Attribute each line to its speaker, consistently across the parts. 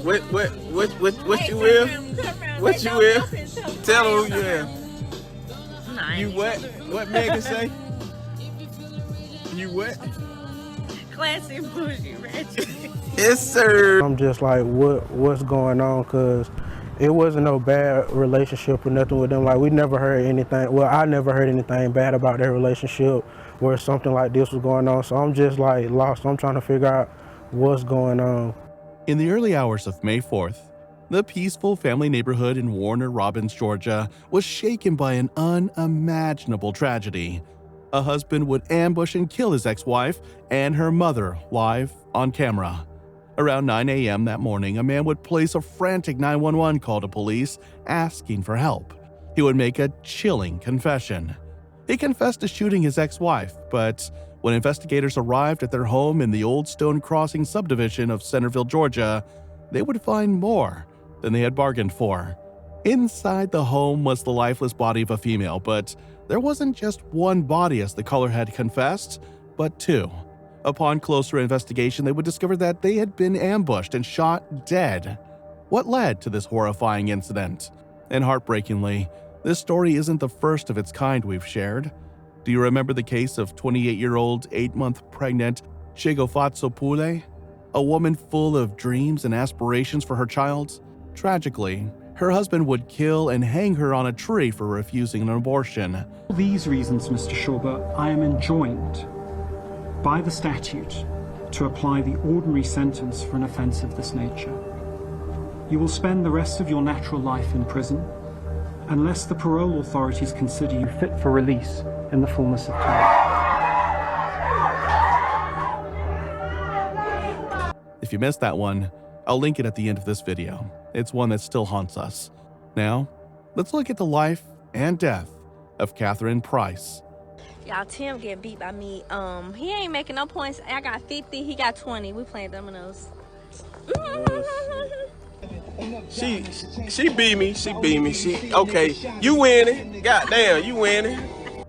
Speaker 1: What you will? What you will? Tell them who you am.
Speaker 2: Nah,
Speaker 1: You what? What Megan say? You what?
Speaker 2: Classy bougie ratchet.
Speaker 1: Yes, sir.
Speaker 3: I'm just like, what's going on? Cause it wasn't no bad relationship or nothing with them. Like we never heard anything. Well, I never heard anything bad about their relationship where something like this was going on. So I'm just like lost. I'm trying to figure out what's going on.
Speaker 4: In the early hours of May 4th, the peaceful family neighborhood in Warner Robins, Georgia, was shaken by an unimaginable tragedy. A husband would ambush and kill his ex-wife and her mother live on camera. Around 9 a.m. that morning, a man would place a frantic 911 call to police asking for help. He would make a chilling confession. He confessed to shooting his ex-wife, but when investigators arrived at their home in the Old Stone Crossing subdivision of Centerville, Georgia, they would find more than they had bargained for. Inside the home was the lifeless body of a female, but there wasn't just one body as the caller had confessed, but two. Upon closer investigation, they would discover that they had been ambushed and shot dead. What led to this horrifying incident? And heartbreakingly, this story isn't the first of its kind we've shared. Do you remember the case of 28-year-old, 8-month pregnant Shegofatso Pule? A woman full of dreams and aspirations for her child? Tragically, her husband would kill and hang her on a tree for refusing an abortion.
Speaker 5: For these reasons, Mr. Shorber, I am enjoined by the statute to apply the ordinary sentence for an offence of this nature. You will spend the rest of your natural life in prison unless the parole authorities consider you fit for release in the fullness of time.
Speaker 4: If you missed that one, I'll link it at the end of this video. It's one that still haunts us. Now, let's look at the life and death of Catherine Price.
Speaker 2: Y'all, Tim get beat by me. He ain't making no points. I got 50, he got 20. We playing dominoes.
Speaker 1: She beat me. Okay, you winning. Goddamn, you winning.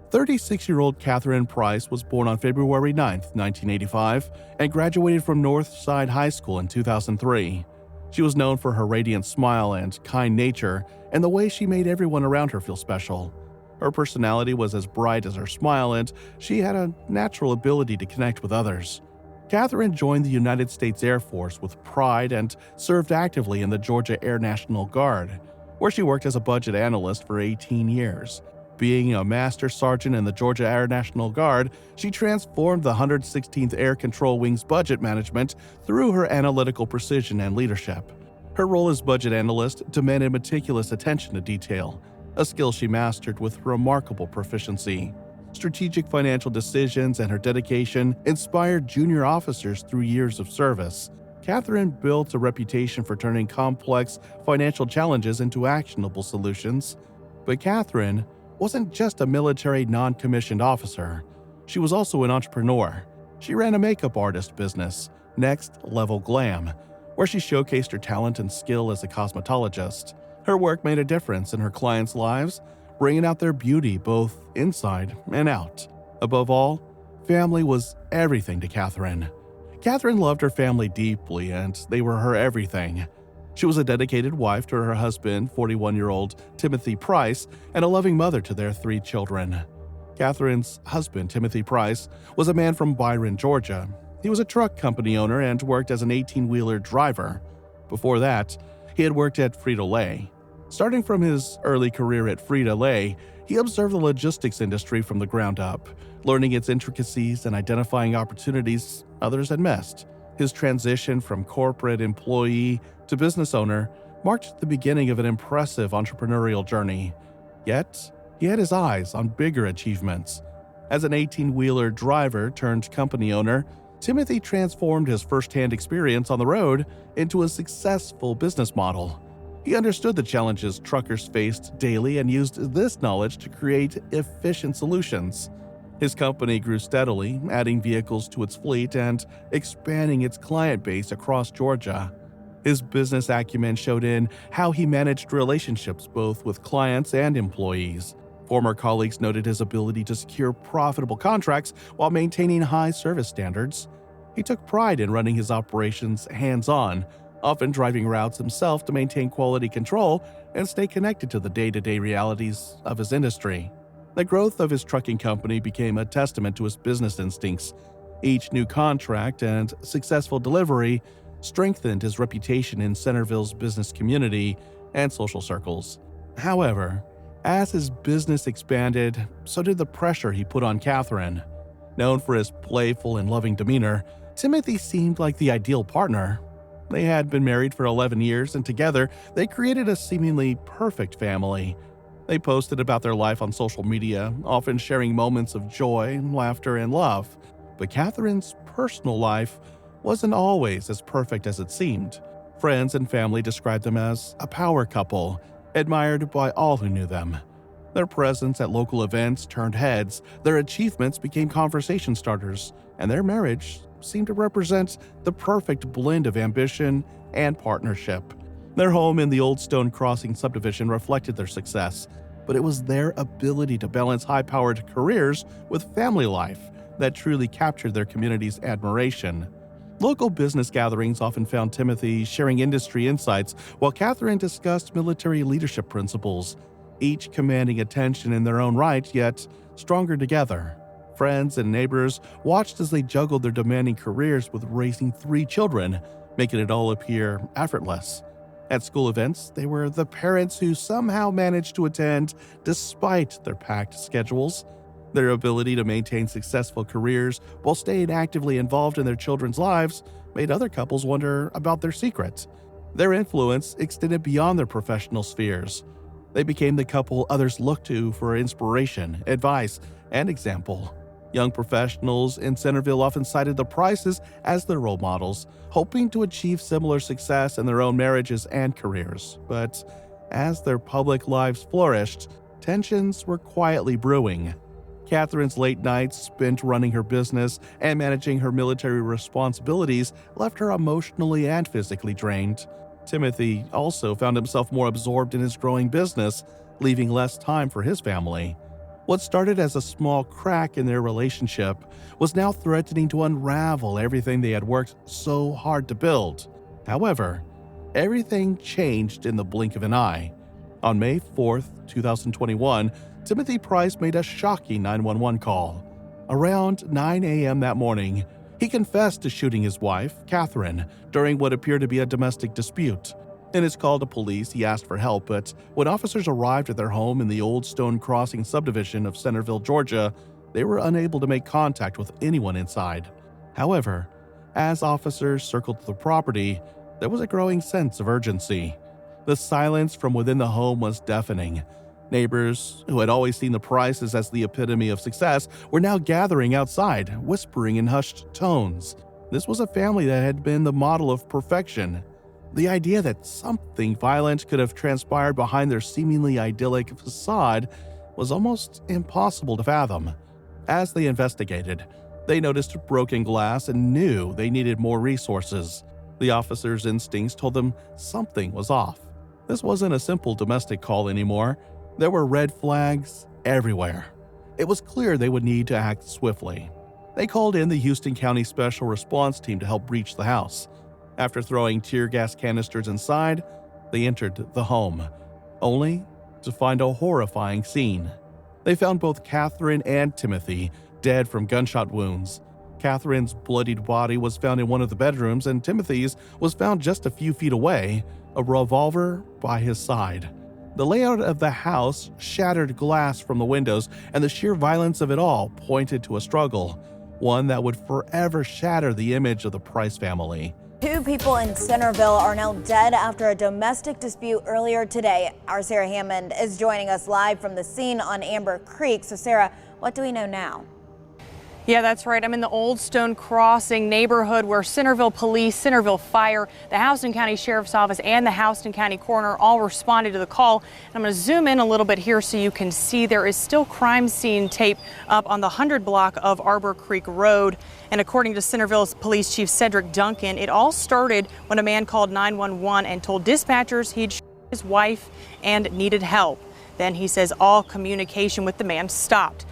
Speaker 4: 36-year-old Catherine Price was born on February 9, 1985, and graduated from Northside High School in 2003. She was known for her radiant smile and kind nature, and the way she made everyone around her feel special. Her personality was as bright as her smile, and she had a natural ability to connect with others. Catherine joined the United States Air Force with pride and served actively in the Georgia Air National Guard, where she worked as a budget analyst for 18 years. Being a master sergeant in the Georgia Air National Guard, she transformed the 116th Air Control Wing's budget management through her analytical precision and leadership. Her role as budget analyst demanded meticulous attention to detail, a skill she mastered with remarkable proficiency. Strategic financial decisions and her dedication inspired junior officers through years of service. Catherine built a reputation for turning complex financial challenges into actionable solutions. But Catherine wasn't just a military non-commissioned officer. She was also an entrepreneur. She ran a makeup artist business, Next Level Glam, where she showcased her talent and skill as a cosmetologist. Her work made a difference in her clients' lives, bringing out their beauty both inside and out. Above all, family was everything to Catherine. Catherine loved her family deeply, and they were her everything. She was a dedicated wife to her husband, 41-year-old Timothy Price, and a loving mother to their 3 children. Catherine's husband, Timothy Price, was a man from Byron, Georgia. He was a truck company owner and worked as an 18-wheeler driver. Before that, he had worked at Frito-Lay. Starting from his early career at Frito-Lay, he observed the logistics industry from the ground up, learning its intricacies and identifying opportunities others had missed. His transition from corporate employee to business owner marked the beginning of an impressive entrepreneurial journey. Yet, he had his eyes on bigger achievements. As an 18-wheeler driver turned company owner, Timothy transformed his first-hand experience on the road into a successful business model. He understood the challenges truckers faced daily and used this knowledge to create efficient solutions. His company grew steadily, adding vehicles to its fleet and expanding its client base across Georgia. His business acumen showed in how he managed relationships both with clients and employees. Former colleagues noted his ability to secure profitable contracts while maintaining high service standards. He took pride in running his operations hands-on, often driving routes himself to maintain quality control and stay connected to the day-to-day realities of his industry. The growth of his trucking company became a testament to his business instincts. Each new contract and successful delivery strengthened his reputation in Centerville's business community and social circles. However, as his business expanded, so did the pressure he put on Catherine. Known for his playful and loving demeanor, Timothy seemed like the ideal partner. They had been married for 11 years, and together they created a seemingly perfect family. They posted about their life on social media, often sharing moments of joy, laughter, and love. But Catherine's personal life wasn't always as perfect as it seemed. Friends and family described them as a power couple, admired by all who knew them. Their presence at local events turned heads, their achievements became conversation starters, and their marriage seemed to represent the perfect blend of ambition and partnership. Their home in the Old Stone Crossing subdivision reflected their success, but it was their ability to balance high-powered careers with family life that truly captured their community's admiration. Local business gatherings often found Timothy sharing industry insights, while Catherine discussed military leadership principles, each commanding attention in their own right, yet stronger together. Friends and neighbors watched as they juggled their demanding careers with raising 3 children, making it all appear effortless. At school events, they were the parents who somehow managed to attend despite their packed schedules. Their ability to maintain successful careers while staying actively involved in their children's lives made other couples wonder about their secrets. Their influence extended beyond their professional spheres. They became the couple others looked to for inspiration, advice, and example. Young professionals in Centerville often cited the Prices as their role models, hoping to achieve similar success in their own marriages and careers. But as their public lives flourished, tensions were quietly brewing. Catherine's late nights spent running her business and managing her military responsibilities left her emotionally and physically drained. Timothy also found himself more absorbed in his growing business, leaving less time for his family. What started as a small crack in their relationship was now threatening to unravel everything they had worked so hard to build. However, everything changed in the blink of an eye. On May 4th, 2021, Timothy Price made a shocking 911 call. Around 9 a.m. that morning, he confessed to shooting his wife, Catherine, during what appeared to be a domestic dispute. In his call to police, he asked for help, but when officers arrived at their home in the Old Stone Crossing subdivision of Centerville, Georgia, they were unable to make contact with anyone inside. However, as officers circled the property, there was a growing sense of urgency. The silence from within the home was deafening. Neighbors, who had always seen the Prices as the epitome of success, were now gathering outside, whispering in hushed tones. This was a family that had been the model of perfection. The idea that something violent could have transpired behind their seemingly idyllic facade was almost impossible to fathom. As they investigated, they noticed broken glass and knew they needed more resources. The officers' instincts told them something was off. This wasn't a simple domestic call anymore. There were red flags everywhere. It was clear they would need to act swiftly. They called in the Houston County Special Response Team to help breach the house. After throwing tear gas canisters inside, they entered the home, only to find a horrifying scene. They found both Catherine and Timothy dead from gunshot wounds. Catherine's bloodied body was found in one of the bedrooms, and Timothy's was found just a few feet away, a revolver by his side. The layout of the house shattered glass from the windows, and the sheer violence of it all pointed to a struggle, one that would forever shatter the image of the Price family.
Speaker 6: 2 people in Centerville are now dead after a domestic dispute earlier today. Our Sarah Hammond is joining us live from the scene on Amber Creek. So Sarah, what do we know now?
Speaker 7: Yeah, that's right. I'm in the Old Stone Crossing neighborhood where Centerville Police, Centerville Fire, the Houston County Sheriff's Office, and the Houston County Coroner all responded to the call. And I'm going to zoom in a little bit here so you can see there is still crime scene tape up on the 100 block of Arbor Creek Road. And according to Centerville's Police Chief Cedric Duncan, it all started when a man called 911 and told dispatchers he'd shot his wife and needed help. Then he says all communication with the man stopped.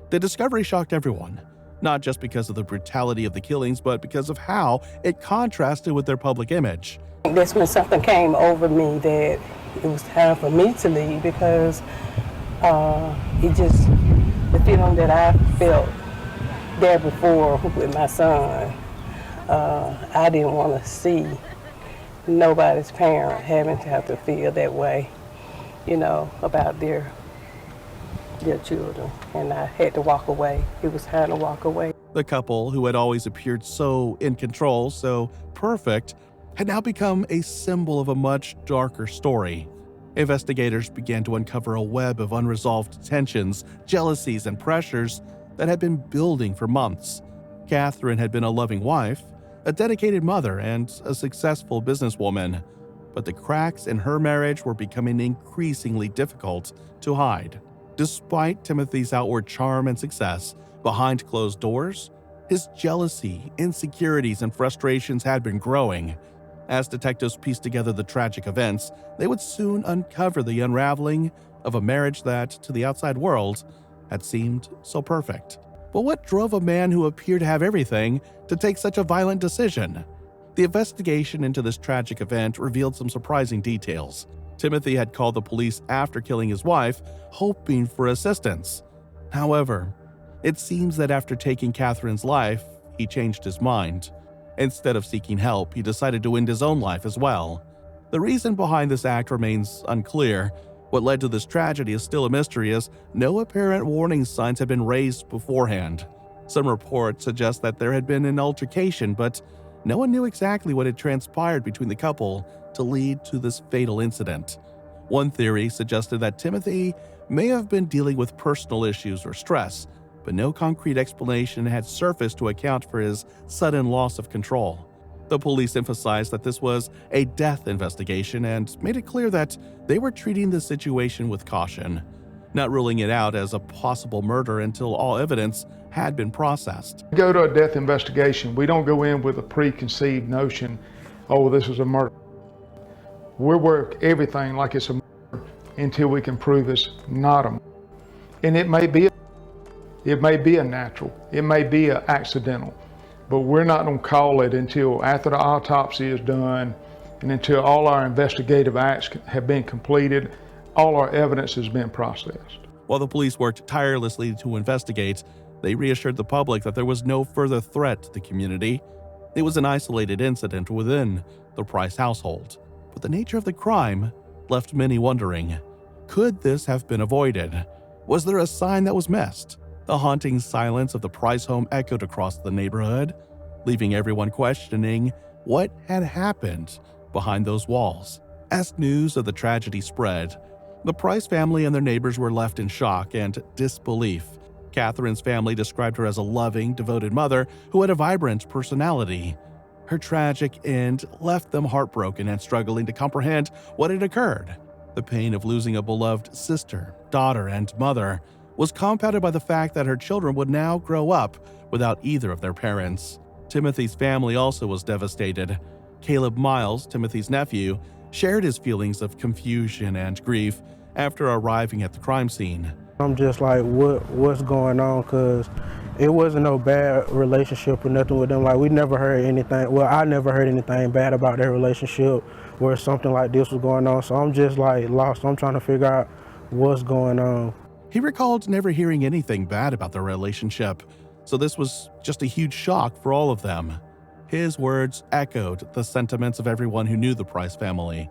Speaker 4: The discovery shocked everyone. Not just because of the brutality of the killings, but because of how it contrasted with their public image.
Speaker 8: That's when something came over me that it was time for me to leave, because the feeling that I felt there before with my son, I didn't want to see nobody's parent having to have to feel that way, about their children. And I had to walk away. It was time to walk away.
Speaker 4: The couple, who had always appeared so in control, so perfect, had now become a symbol of a much darker story. Investigators began to uncover a web of unresolved tensions, jealousies, and pressures that had been building for months. Catherine had been a loving wife, a dedicated mother, and a successful businesswoman, but the cracks in her marriage were becoming increasingly difficult to hide. Despite Timothy's outward charm and success, behind closed doors, his jealousy, insecurities, and frustrations had been growing. As detectives pieced together the tragic events, they would soon uncover the unraveling of a marriage that, to the outside world, had seemed so perfect. But what drove a man who appeared to have everything to take such a violent decision? The investigation into this tragic event revealed some surprising details. Timothy had called the police after killing his wife, hoping for assistance. However, it seems that after taking Catherine's life, he changed his mind. Instead of seeking help, he decided to end his own life as well. The reason behind this act remains unclear. What led to this tragedy is still a mystery, as no apparent warning signs had been raised beforehand. Some reports suggest that there had been an altercation, but no one knew exactly what had transpired between the couple to lead to this fatal incident. One theory suggested that Timothy may have been dealing with personal issues or stress, but no concrete explanation had surfaced to account for his sudden loss of control. The police emphasized that this was a death investigation and made it clear that they were treating the situation with caution, not ruling it out as a possible murder until all evidence had been processed.
Speaker 9: We go to a death investigation, we don't go in with a preconceived notion, oh, this is a murder. We work everything like it's a murder until we can prove it's not a murder. And it may be a natural, it may be an accidental, but we're not going to call it until after the autopsy is done and until all our investigative acts have been completed, all our evidence has been processed.
Speaker 4: While the police worked tirelessly to investigate, they reassured the public that there was no further threat to the community. It was an isolated incident within the Price household. But the nature of the crime left many wondering, could this have been avoided? Was there a sign that was missed? The haunting silence of the Price home echoed across the neighborhood, leaving everyone questioning what had happened behind those walls. As news of the tragedy spread, the Price family and their neighbors were left in shock and disbelief. Catherine's family described her as a loving, devoted mother who had a vibrant personality. Her tragic end left them heartbroken and struggling to comprehend what had occurred. The pain of losing a beloved sister, daughter, and mother was compounded by the fact that her children would now grow up without either of their parents. Timothy's family also was devastated. Caleb Miles, Timothy's nephew, shared his feelings of confusion and grief after arriving at the crime scene.
Speaker 3: I'm just like, what's going on? Because it wasn't no bad relationship or nothing with them. Like, we never heard anything. Well, I never heard anything bad about their relationship where something like this was going on. So I'm just like lost. I'm trying to figure out what's going on.
Speaker 4: He recalled never hearing anything bad about their relationship, so this was just a huge shock for all of them. His words echoed the sentiments of everyone who knew the Price family.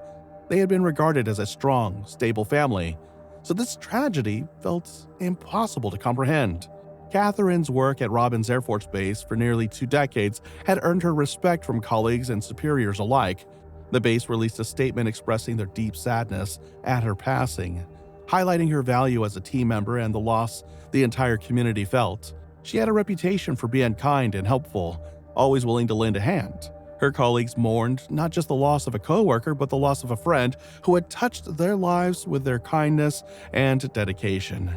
Speaker 4: They had been regarded as a strong, stable family, so this tragedy felt impossible to comprehend. Catherine's work at Robins Air Force Base for nearly 2 decades had earned her respect from colleagues and superiors alike. The base released a statement expressing their deep sadness at her passing, highlighting her value as a team member and the loss the entire community felt. She had a reputation for being kind and helpful, always willing to lend a hand. Her colleagues mourned not just the loss of a coworker, but the loss of a friend who had touched their lives with their kindness and dedication.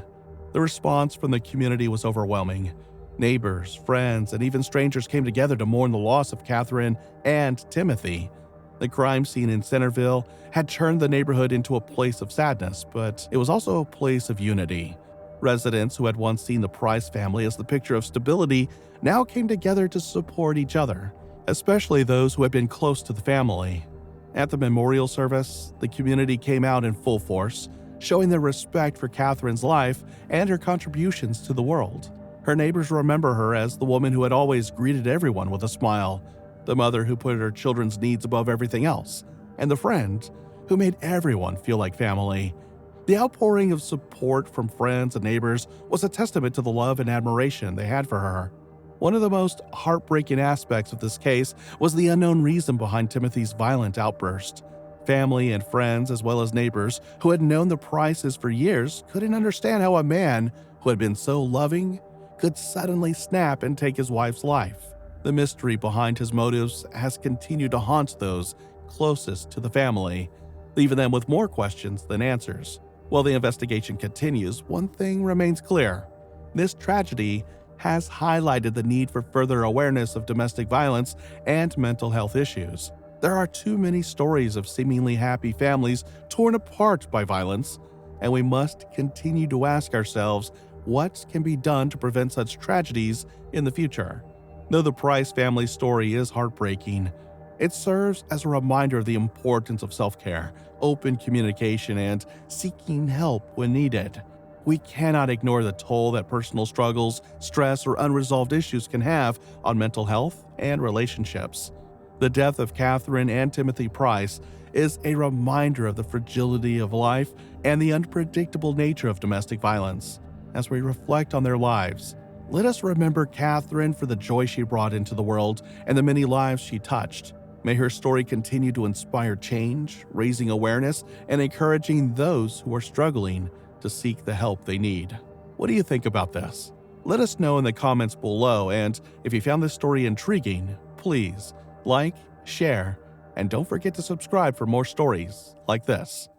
Speaker 4: The response from the community was overwhelming. Neighbors, friends, and even strangers came together to mourn the loss of Catherine and Timothy. The crime scene in Centerville had turned the neighborhood into a place of sadness, but it was also a place of unity. Residents who had once seen the Price family as the picture of stability now came together to support each other, especially those who had been close to the family. At the memorial service, the community came out in full force, showing their respect for Catherine's life and her contributions to the world. Her neighbors remember her as the woman who had always greeted everyone with a smile, the mother who put her children's needs above everything else, and the friend who made everyone feel like family. The outpouring of support from friends and neighbors was a testament to the love and admiration they had for her. One of the most heartbreaking aspects of this case was the unknown reason behind Timothy's violent outburst. Family and friends, as well as neighbors who had known the Prices for years, couldn't understand how a man who had been so loving could suddenly snap and take his wife's life. The mystery behind his motives has continued to haunt those closest to the family, leaving them with more questions than answers. While the investigation continues, one thing remains clear. This tragedy has highlighted the need for further awareness of domestic violence and mental health issues. There are too many stories of seemingly happy families torn apart by violence, and we must continue to ask ourselves what can be done to prevent such tragedies in the future. Though the Price family story is heartbreaking, it serves as a reminder of the importance of self-care, open communication, and seeking help when needed. We cannot ignore the toll that personal struggles, stress, or unresolved issues can have on mental health and relationships. The death of Catherine and Timothy Price is a reminder of the fragility of life and the unpredictable nature of domestic violence. As we reflect on their lives, let us remember Catherine for the joy she brought into the world and the many lives she touched. May her story continue to inspire change, raising awareness, and encouraging those who are struggling to seek the help they need. What do you think about this? Let us know in the comments below, and if you found this story intriguing, please like, share, and don't forget to subscribe for more stories like this.